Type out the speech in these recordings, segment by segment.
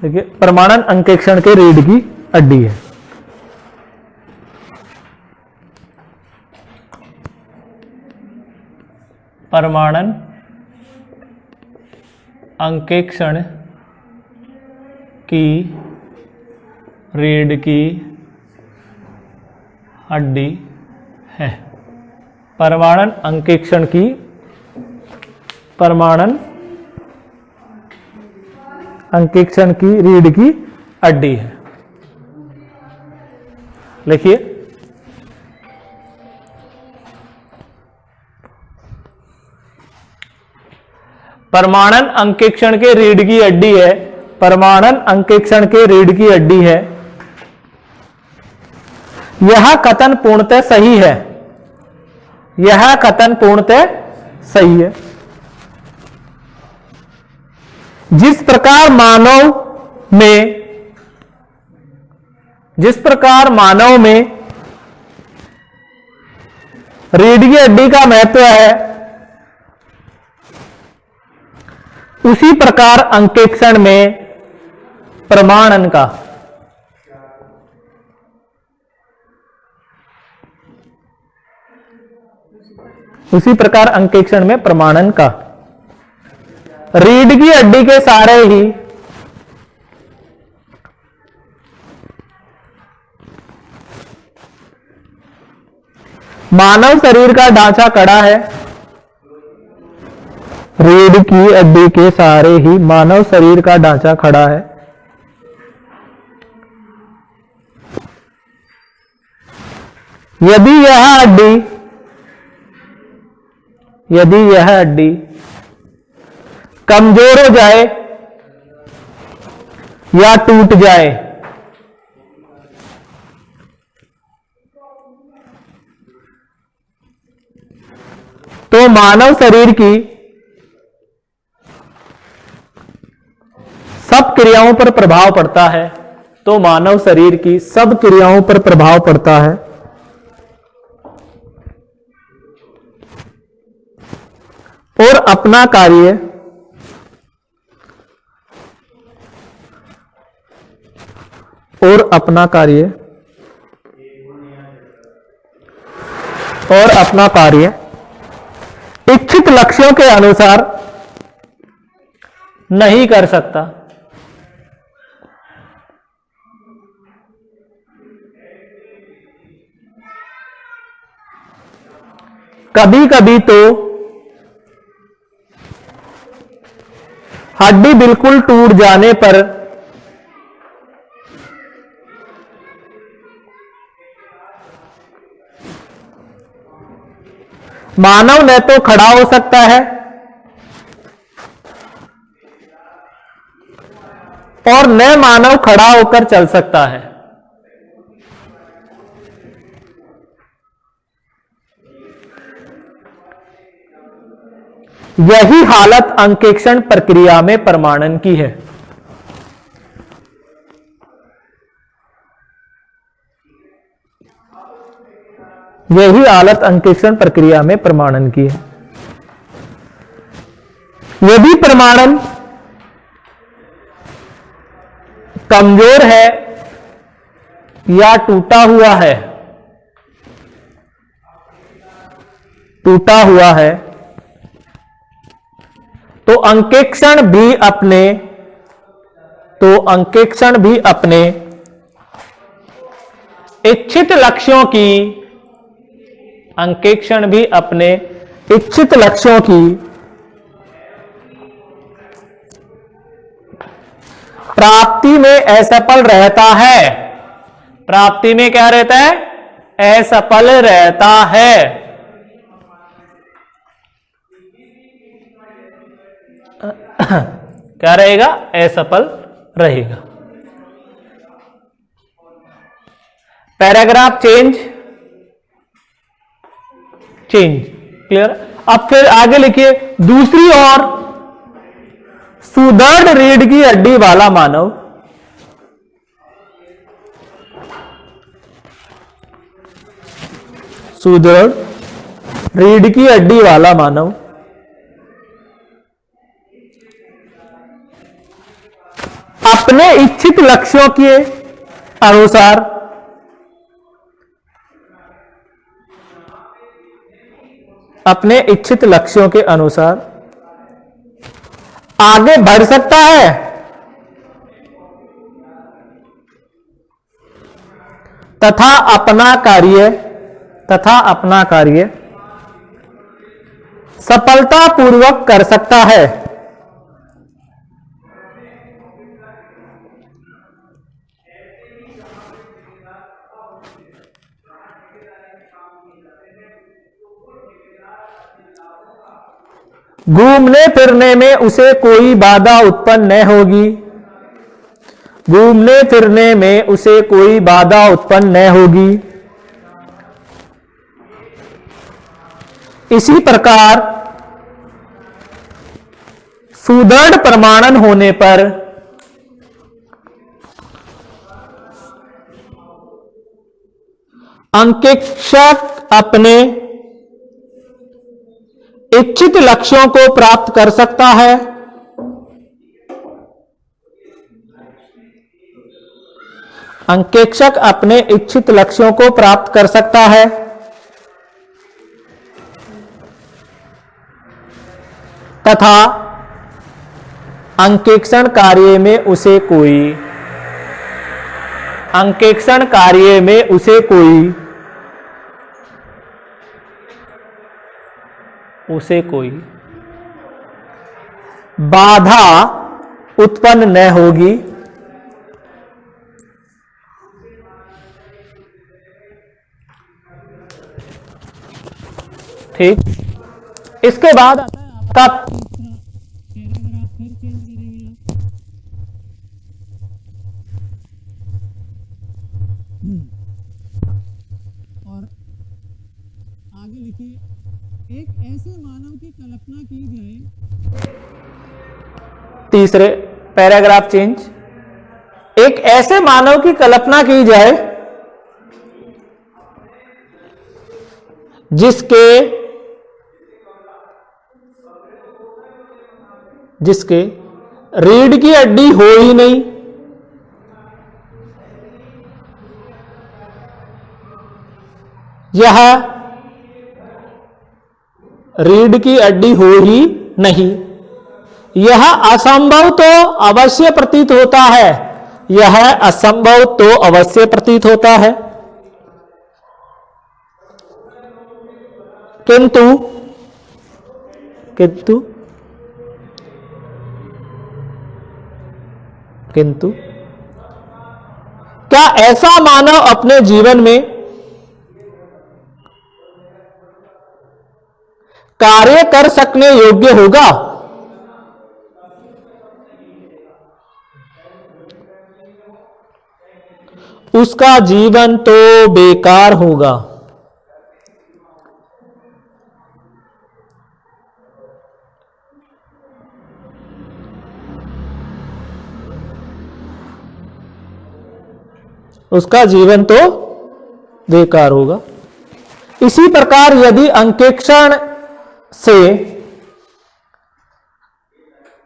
देखिए परमाणन अंकेक्षण के रीढ़ की हड्डी है। परमाणन अंकेक्षण की रीढ़ की हड्डी है। परमाणन अंकेक्षण की रीढ़ की हड्डी है। लिखिए परमाणन अंकेक्षण के रीढ़ की हड्डी है। परमाणन अंकेक्षण के रीढ़ की हड्डी है। यह कथन पूर्णतः सही है। यह कथन पूर्णतः सही है। जिस प्रकार मानव में रीढ़ की हड्डी का महत्व है, उसी प्रकार अंकेक्षण में प्रमाणन का रीढ़ की हड्डी के सारे ही मानव शरीर का ढांचा खड़ा है। रीढ़ की हड्डी के सहारे ही मानव शरीर का ढांचा खड़ा है। यदि यह हड्डी कमजोर हो जाए या टूट जाए तो मानव शरीर की सब क्रियाओं पर प्रभाव पड़ता है। और अपना कार्य इच्छित लक्ष्यों के अनुसार नहीं कर सकता। कभी कभी तो हड्डी बिल्कुल टूट जाने पर मानव न तो खड़ा हो सकता है और न मानव खड़ा होकर चल सकता है। यही हालत अंकेक्षण प्रक्रिया में प्रमाणन की है। यही हालत अंकेक्षण प्रक्रिया में प्रमाणन की है। यदि प्रमाणन कमजोर है या टूटा हुआ है तो अंकेक्षण भी अपने इच्छित लक्ष्यों की प्राप्ति में असफल रहता है। प्राप्ति में क्या रहता है? असफल रहता है। क्या रहेगा? असफल रहेगा। Paragraph change clear. अब फिर आगे लिखिए, दूसरी ओर सुदृढ़ रीढ़ की हड्डी वाला मानव अपने इच्छित लक्ष्यों के अनुसार अपने इच्छित लक्ष्यों के अनुसार आगे बढ़ सकता है तथा अपना कार्य सफलतापूर्वक कर सकता है। घूमने फिरने में उसे कोई बाधा उत्पन्न न होगी। घूमने फिरने में उसे कोई बाधा उत्पन्न न होगी। इसी प्रकार सुदृढ़ प्रमाणन होने पर अंकेक्षक अपने इच्छित लक्ष्यों को प्राप्त कर सकता है। अंकेक्षक अपने इच्छित लक्ष्यों को प्राप्त कर सकता है तथा अंकेक्षण कार्य में उसे कोई बाधा उत्पन्न न होगी। ठीक, इसके बाद आता है आपका और आगे लिखिए, एक ऐसे मानव की कल्पना की जाए। तीसरे पैराग्राफ चेंज। एक ऐसे मानव की कल्पना की जाए जिसके रीढ़ की हड्डी हो ही नहीं, यह रीढ़ की हड्डी हो ही नहीं। यह असंभव तो अवश्य प्रतीत होता है। यह असंभव तो अवश्य प्रतीत होता है, किंतु क्या ऐसा मानव अपने जीवन में कार्य कर सकने योग्य होगा? उसका जीवन तो बेकार होगा। उसका जीवन तो बेकार होगा। इसी प्रकार यदि अंकेक्षण से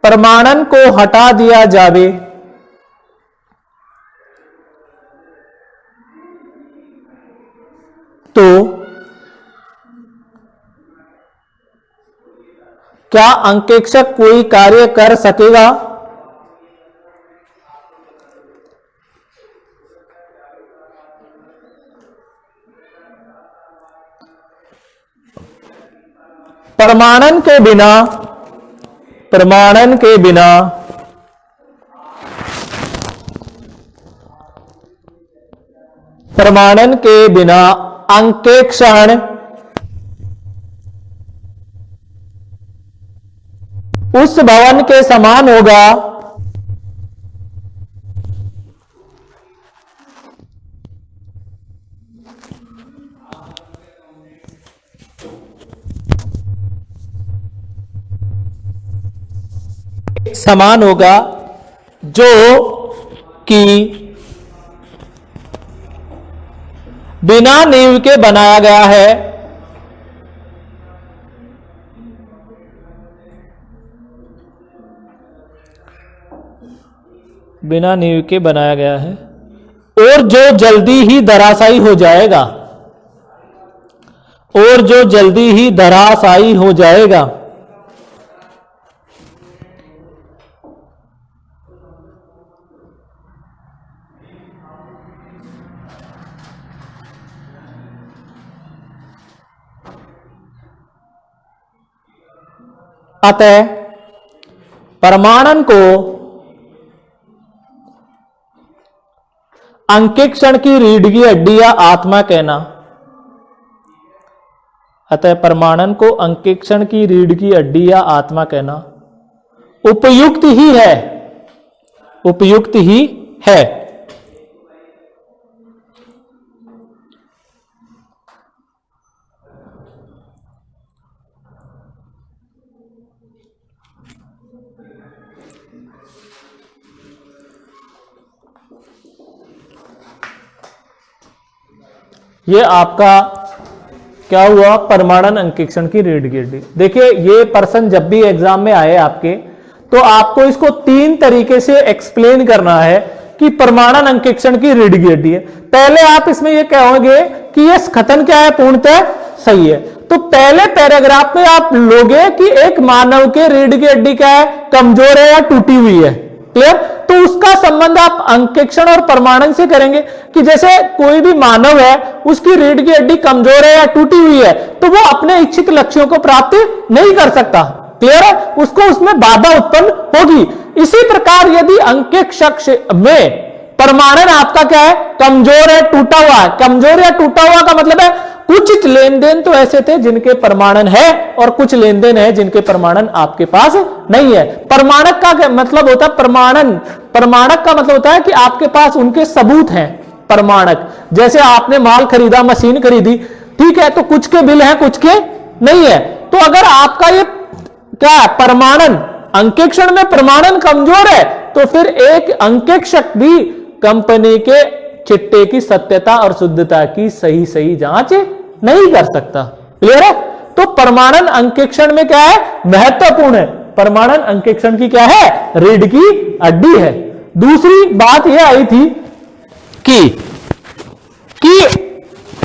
प्रमाणन को हटा दिया जावे तो क्या अंकेक्षक कोई कार्य कर सकेगा? प्रमाणन के बिना अंकेक्षण उस भवन के समान होगा जो कि बिना नींव के बनाया गया है। बिना नींव के बनाया गया है और जो जल्दी ही धराशायी हो जाएगा, और जो जल्दी ही धराशायी हो जाएगा। अतः प्रमाणन को अंकेक्षण की रीढ़ की हड्डी या आत्मा कहना, अतः प्रमाणन को अंकेक्षण की रीढ़ की हड्डी या आत्मा कहना उपयुक्त ही है, उपयुक्त ही है। ये आपका क्या हुआ, प्रमाणन अंकेक्षण की रीढ़ की हड्डी। देखिए ये पर्सन जब भी एग्जाम में आए आपके, तो आपको इसको 3 तरीके से एक्सप्लेन करना है कि प्रमाणन अंकेक्षण की रीढ़ की हड्डी है। पहले आप इसमें ये कहोगे कि ये कथन क्या है, पूर्णतः सही है। तो पहले पैराग्राफ में आप लोगे कि एक मानव के रीढ़ की हड्डी क्या है, कमजोर है या टूटी हुई है। क्लियर? तो उसका संबंध आप अंकेक्षण और प्रमाणन से करेंगे कि जैसे कोई भी मानव है, उसकी रीढ़ की हड्डी कमजोर है या टूटी हुई है, तो वो अपने इच्छित लक्ष्यों को प्राप्त नहीं कर सकता। क्लियर है? उसको उसमें बाधा उत्पन्न होगी। इसी प्रकार यदि अंकेक्षक में प्रमाणन आपका क्या है, कमजोर है, टूटा हुआ है। कमजोर या टूटा हुआ का मतलब है कुछ लेन देन तो ऐसे थे जिनके प्रमाणन है और कुछ लेन देन है जिनके प्रमाणन आपके पास नहीं है। प्रमाणक का क्या मतलब होता है, प्रमाणक का मतलब होता है कि आपके पास उनके सबूत हैं। प्रमाणक जैसे आपने माल खरीदा, मशीन खरीदी, ठीक है, तो कुछ के बिल हैं, कुछ के नहीं है। तो अगर आपका ये क्या है, प्रमाणन, अंकेक्षण में प्रमाणन कमजोर है, तो फिर एक अंकेक्षक भी कंपनी के चिट्टे की सत्यता और शुद्धता की सही जांच नहीं कर सकता। क्लियर है? तो प्रमाणन अंकेक्षण में क्या है, महत्वपूर्ण है। प्रमाणन अंकेक्षण की क्या है, रीढ़ की हड्डी है। दूसरी बात यह आई थी कि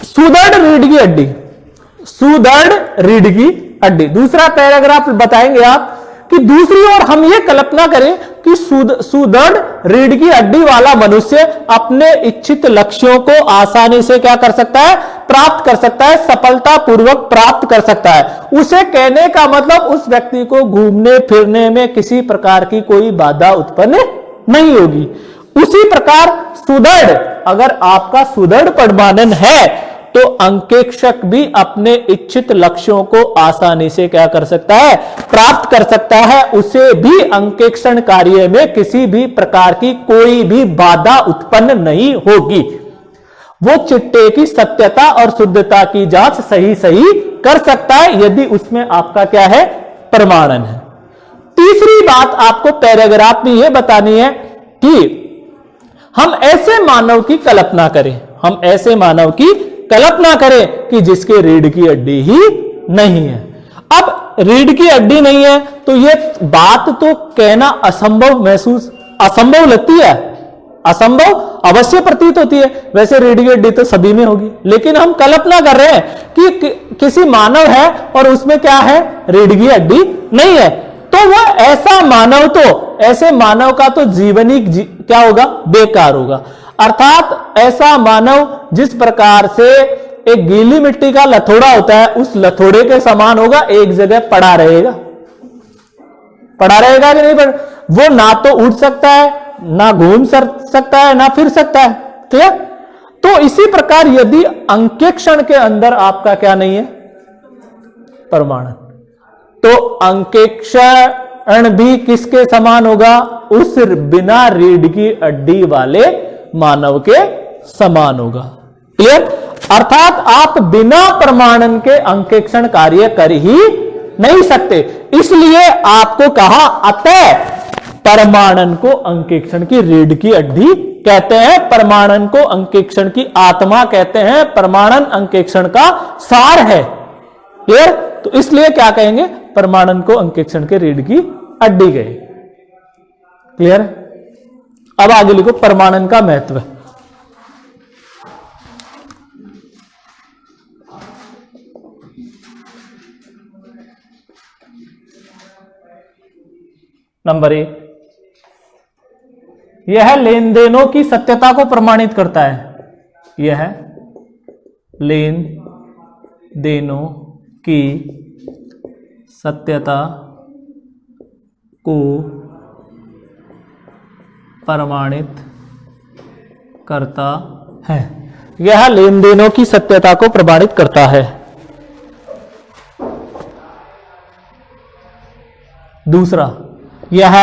सुदृढ़ रीढ़ की हड्डी, सुदृढ़ रीढ़ की हड्डी। दूसरा पैराग्राफ बताएंगे आप कि दूसरी ओर हम ये कल्पना करें कि सुदृढ़ रीढ़ की हड्डी वाला मनुष्य अपने इच्छित लक्ष्यों को आसानी से क्या कर सकता है, प्राप्त कर सकता है, सफलता पूर्वक प्राप्त कर सकता है। उसे कहने का मतलब उस व्यक्ति को घूमने फिरने में किसी प्रकार की कोई बाधा उत्पन्न नहीं होगी। उसी प्रकार सुदृढ़, अगर आपका सुदृढ़ प्रमाणन है तो अंकेक्षक भी अपने इच्छित लक्ष्यों को आसानी से क्या कर सकता है, प्राप्त कर सकता है। उसे भी अंकेक्षण कार्य में किसी भी प्रकार की कोई भी बाधा उत्पन्न नहीं होगी। वो चिट्टे की सत्यता और शुद्धता की जांच सही कर सकता है यदि उसमें आपका क्या है, प्रमाणन है। तीसरी बात आपको पैराग्राफ में यह बतानी है कि हम ऐसे मानव की कल्पना करें, हम ऐसे मानव की कल्पना करें कि जिसके रीढ़ की हड्डी ही नहीं है। अब रीढ़ की हड्डी नहीं है तो यह बात तो कहना असंभव लगती है, असंभव अवश्य प्रतीत होती है। वैसे रीढ़ की हड्डी तो सभी में होगी, लेकिन हम कल्पना कर रहे हैं कि किसी मानव है और उसमें क्या है, रीढ़ की हड्डी नहीं है, तो वह ऐसा मानव, तो ऐसे मानव का तो जीवन ही क्या होगा, बेकार होगा। अर्थात ऐसा मानव जिस प्रकार से एक गीली मिट्टी का लथोड़ा होता है, उस लथोड़े के समान होगा, एक जगह पड़ा रहेगा। पड़ा रहेगा कि नहीं पड़ा, वो ना तो उठ सकता है, ना घूम सकता है, ना फिर सकता है। क्लियर? तो इसी प्रकार यदि अंकेक्षण के अंदर आपका क्या नहीं है, प्रमाणन, तो अंकेक्षण भी किसके समान होगा, उस बिना रीढ़ की हड्डी वाले मानव के समान होगा। क्लियर? अर्थात आप बिना प्रमाणन के अंकेक्षण कार्य कर ही नहीं सकते। इसलिए आपको कहा, अतः प्रमाणन को अंकेक्षण की रीढ़ की हड्डी कहते हैं, प्रमाणन को अंकेक्षण की आत्मा कहते हैं, प्रमाणन अंकेक्षण का सार है। क्लियर? तो इसलिए क्या कहेंगे, प्रमाणन को अंकेक्षण के रीढ़ की हड्डी कहे। क्लियर? अब आगे लिखो परमाणन का महत्व। नंबर 1, यह लेन देनों की सत्यता को प्रमाणित करता है। यह लेन देनों की सत्यता को प्रमाणित करता है। यह लेन देनों की सत्यता को प्रमाणित करता है। दूसरा, यह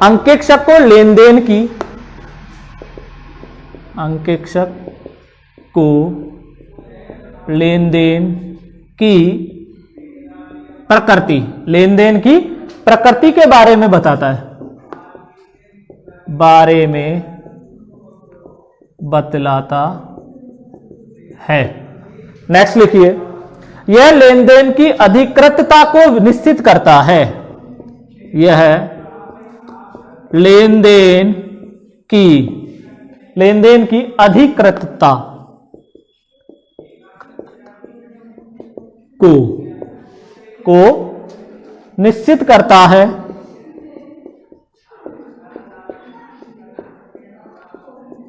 अंकेक्षक को लेन देन की अंकेक्षक को लेन देन की प्रकृति, लेन देन की प्रकृति के बारे में बताता है, बारे में बतलाता है। नेक्स्ट लिखिए, यह लेन देन की अधिकृतता को निश्चित करता है। यह लेन देन की अधिकृतता को निश्चित करता है।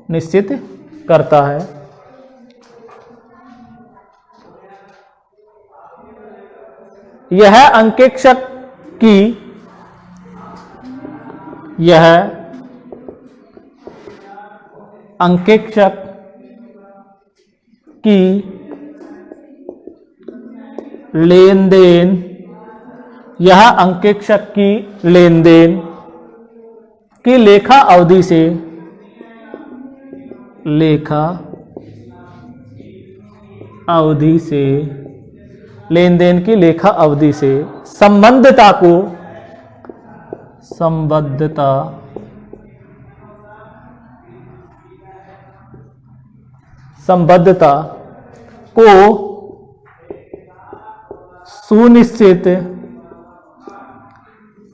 निश्चित करता है। यह अंकेक्षक की लेन देन, यह अंकेक्षक की लेन देन की लेखा अवधि से लेन देन की लेखा अवधि से संबद्धता को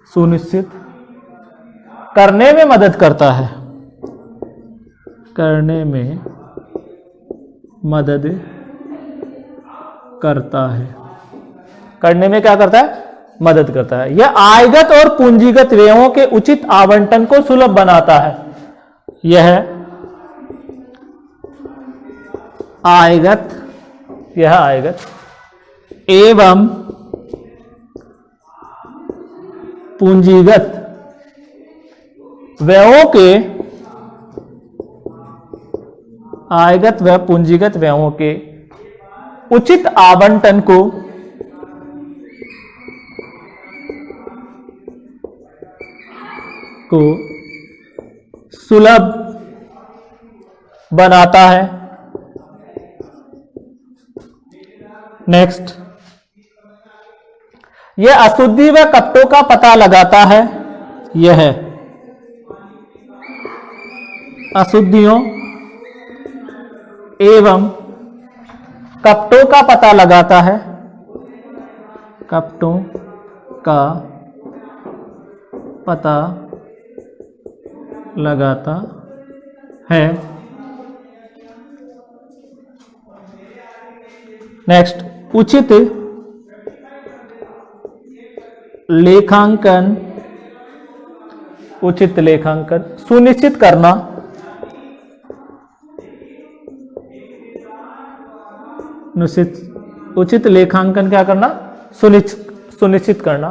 सुनिश्चित करने में मदद करता है। करने में मदद करता है। करने में क्या करता है? मदद करता है। यह आयगत और पूंजीगत व्ययों के उचित आवंटन को सुलभ बनाता है। यह आयगत एवं पूंजीगत व्ययों के आयगत व पूंजीगत व्ययों के उचित आवंटन को सुलभ बनाता है। नेक्स्ट, यह अशुद्धि व कपटों का पता लगाता है। यह अशुद्धियों एवं कपटों का पता लगाता है। कपटों का पता लगाता है। नेक्स्ट, उचित लेखांकन सुनिश्चित करना। उचित लेखांकन क्या करना? सुनिश्चित करना।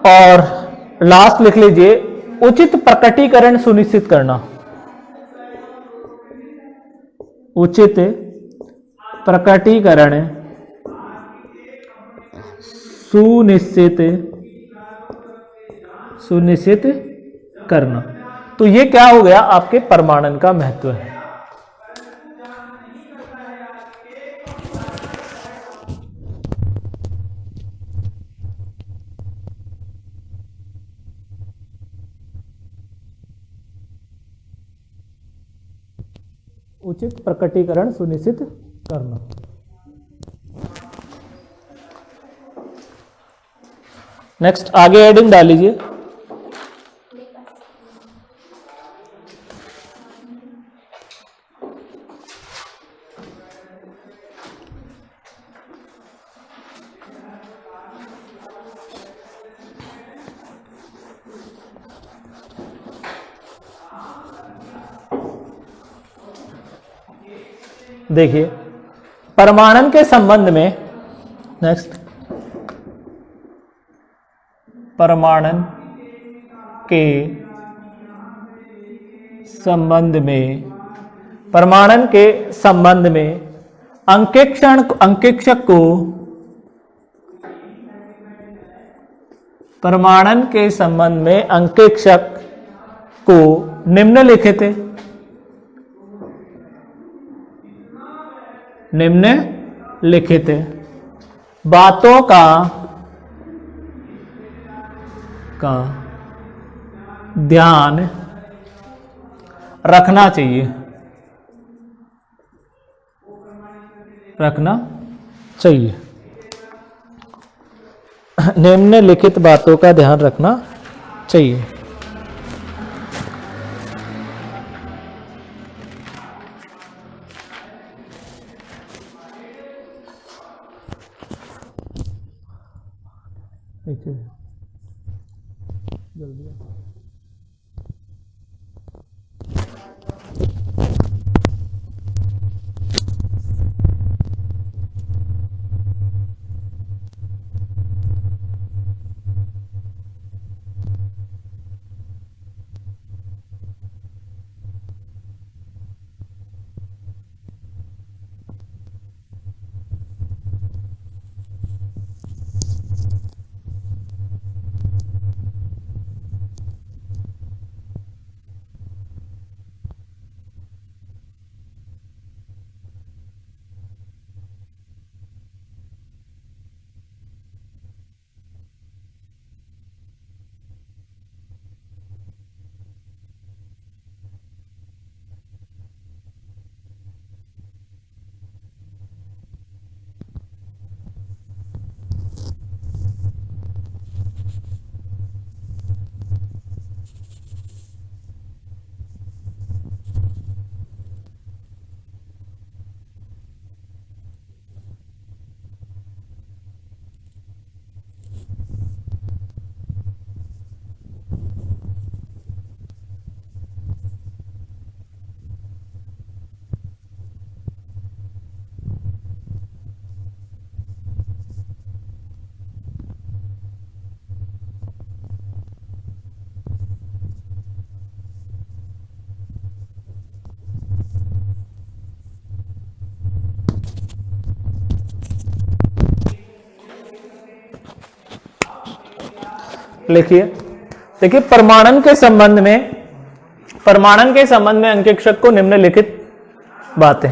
और लास्ट लिख लीजिए, उचित प्रकटीकरण सुनिश्चित करना। उचित प्रकटीकरण सुनिश्चित करना। तो ये क्या हो गया? आपके परमाणन का महत्व है। उचित प्रकटीकरण सुनिश्चित करना। नेक्स्ट आगे हेडिंग डाल लीजिए। देखिए परमाणन के संबंध में, नेक्स्ट परमाणन के संबंध में, परमाणन के संबंध में अंकेक्षक को, परमाणन के संबंध में अंकेक्षक को निम्नलिखित बातों का ध्यान रखना चाहिए, निम्नलिखित बातों का ध्यान रखना चाहिए। जल्दी लिखिए। देखिए परमाणन के संबंध में अंकेक्षक को निम्नलिखित बातें,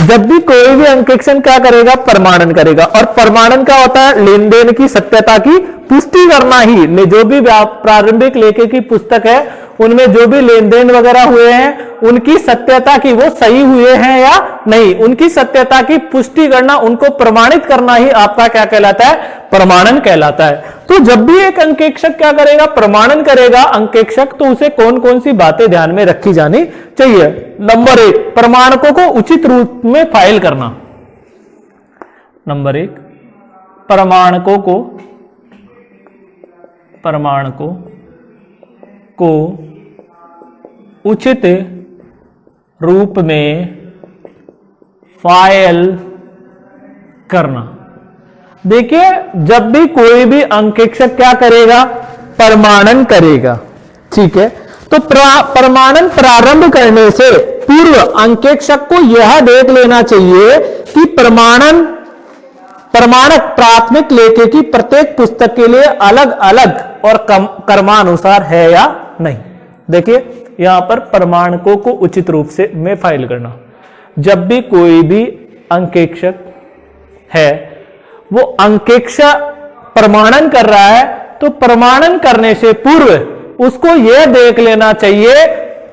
जब भी कोई भी अंकेक्षण क्या करेगा, परमाणन करेगा, और परमाणन क्या होता है, लेन देन की सत्यता की पुष्टि करना ही। जो भी प्रारंभिक लेखे की पुस्तक है उनमें जो भी लेन देन वगैरह हुए हैं उनकी सत्यता की, वो सही हुए हैं या नहीं, उनकी सत्यता की पुष्टि करना, उनको प्रमाणित करना ही आपका क्या कहलाता है, प्रमाणन कहलाता है। तो जब भी एक अंकेक्षक क्या करेगा, प्रमाणन करेगा अंकेक्षक, तो उसे कौन कौन सी बातें ध्यान में रखी जानी चाहिए। नंबर 1, प्रमाणकों को उचित रूप में फाइल करना। नंबर 1, प्रमाणकों को उचित रूप में फाइल करना। देखिए जब भी कोई भी अंकेक्षक क्या करेगा, प्रमाणन करेगा, ठीक है, तो प्रमाणन प्रारंभ करने से पूर्व अंकेक्षक को यह देख लेना चाहिए कि प्रमाणक प्राथमिक लेखे की प्रत्येक पुस्तक के लिए अलग अलग और क्रमानुसार है या नहीं। देखिए यहां पर प्रमाणकों को उचित रूप से में फाइल करना। जब भी कोई भी अंकेक्षक है वो अंकेक्षा प्रमाणन कर रहा है, तो प्रमाणन करने से पूर्व उसको यह देख लेना चाहिए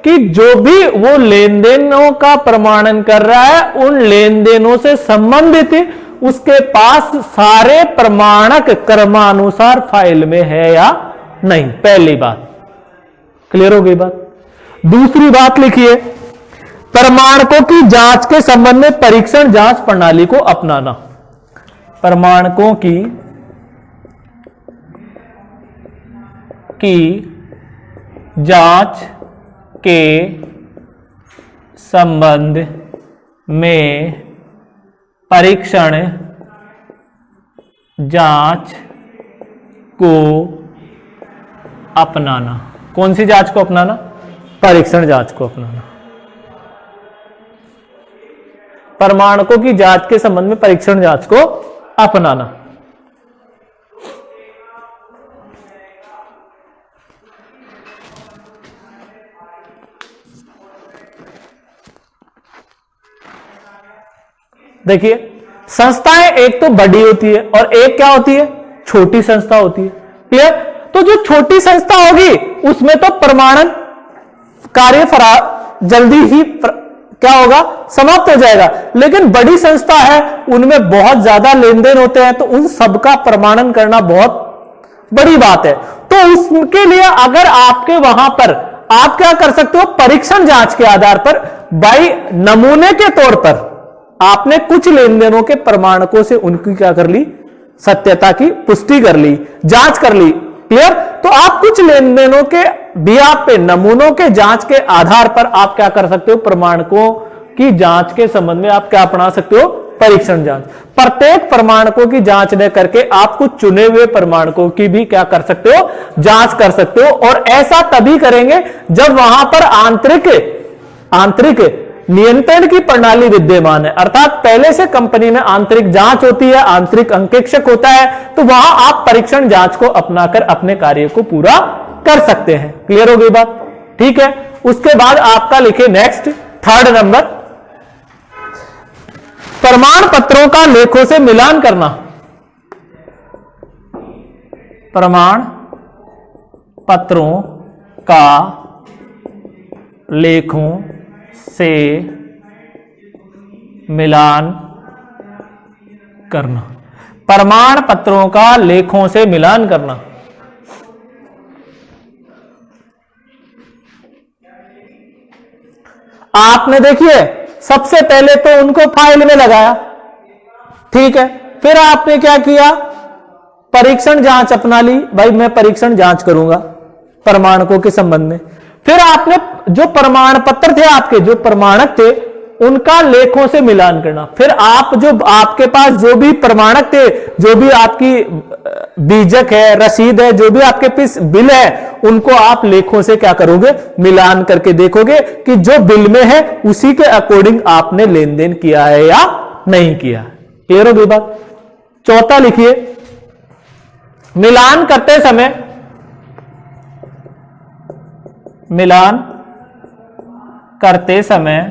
कि जो भी वो लेन देनों का प्रमाणन कर रहा है उन लेन देनों से संबंधित उसके पास सारे प्रमाणक क्रमानुसार फाइल में है या नहीं। पहली बात क्लियर हो गई बात। दूसरी बात लिखिए, प्रमाणकों की जांच के संबंध में परीक्षण जांच प्रणाली को अपनाना। प्रमाणकों की जांच के संबंध में परीक्षण जांच को अपनाना। कौन सी जांच को अपनाना? परीक्षण जांच को अपनाना। प्रमाणकों की जांच के संबंध में परीक्षण जांच को अपनाना। देखिए, संस्थाएं एक तो बड़ी होती है और एक क्या होती है? छोटी संस्था होती है। क्लियर? तो जो छोटी संस्था होगी उसमें तो प्रमाणन कार्य जल्दी ही क्या होगा? समाप्त हो जाएगा। लेकिन बड़ी संस्था है, उनमें बहुत ज्यादा लेन देन होते हैं, तो उन सबका प्रमाणन करना बहुत बड़ी बात है। तो उसके लिए अगर आपके वहां पर आप क्या कर सकते हो? परीक्षण जांच के आधार पर बाई नमूने के तौर पर आपने कुछ लेन देनों के प्रमाणकों से उनकी क्या कर ली? सत्यता की पुष्टि कर ली, जांच कर ली। क्लियर? तो आप कुछ लेन देनों के बिहाफ पे नमूनों के जांच के आधार पर आप क्या कर सकते हो? प्रमाणकों की जांच के संबंध में आप क्या अपना सकते हो? परीक्षण जांच। प्रत्येक प्रमाणकों की जांच न करके आप कुछ चुने हुए प्रमाणकों की भी क्या कर सकते हो? जांच कर सकते हो। और ऐसा तभी करेंगे जब वहां पर आंतरिक नियंत्रण की प्रणाली विद्यमान है। अर्थात पहले से कंपनी में आंतरिक जांच होती है, आंतरिक अंकेक्षक होता है, तो वहां आप परीक्षण जांच को अपनाकर अपने कार्य को पूरा कर सकते हैं। क्लियर हो गई बात? ठीक है। उसके बाद आपका लिखे नेक्स्ट थर्ड नंबर, प्रमाण पत्रों का लेखों से मिलान करना। प्रमाण पत्रों का लेखों से मिलान करना। प्रमाण पत्रों का लेखों से मिलान करना। आपने देखिए सबसे पहले तो उनको फाइल में लगाया, ठीक है। फिर आपने क्या किया? परीक्षण जांच अपना ली, भाई मैं परीक्षण जांच करूंगा प्रमाणकों के संबंध में। फिर आपने जो प्रमाण पत्र थे, आपके जो प्रमाणक थे, उनका लेखों से मिलान करना। फिर आप जो आपके पास जो भी प्रमाणक थे, जो भी आपकी बीजक है, रसीद है, जो भी आपके पास बिल है, उनको आप लेखों से क्या करोगे? मिलान करके देखोगे कि जो बिल में है उसी के अकॉर्डिंग आपने लेन देन किया है या नहीं किया। क्लियर हो गई बात? चौथा लिखिए, मिलान करते समय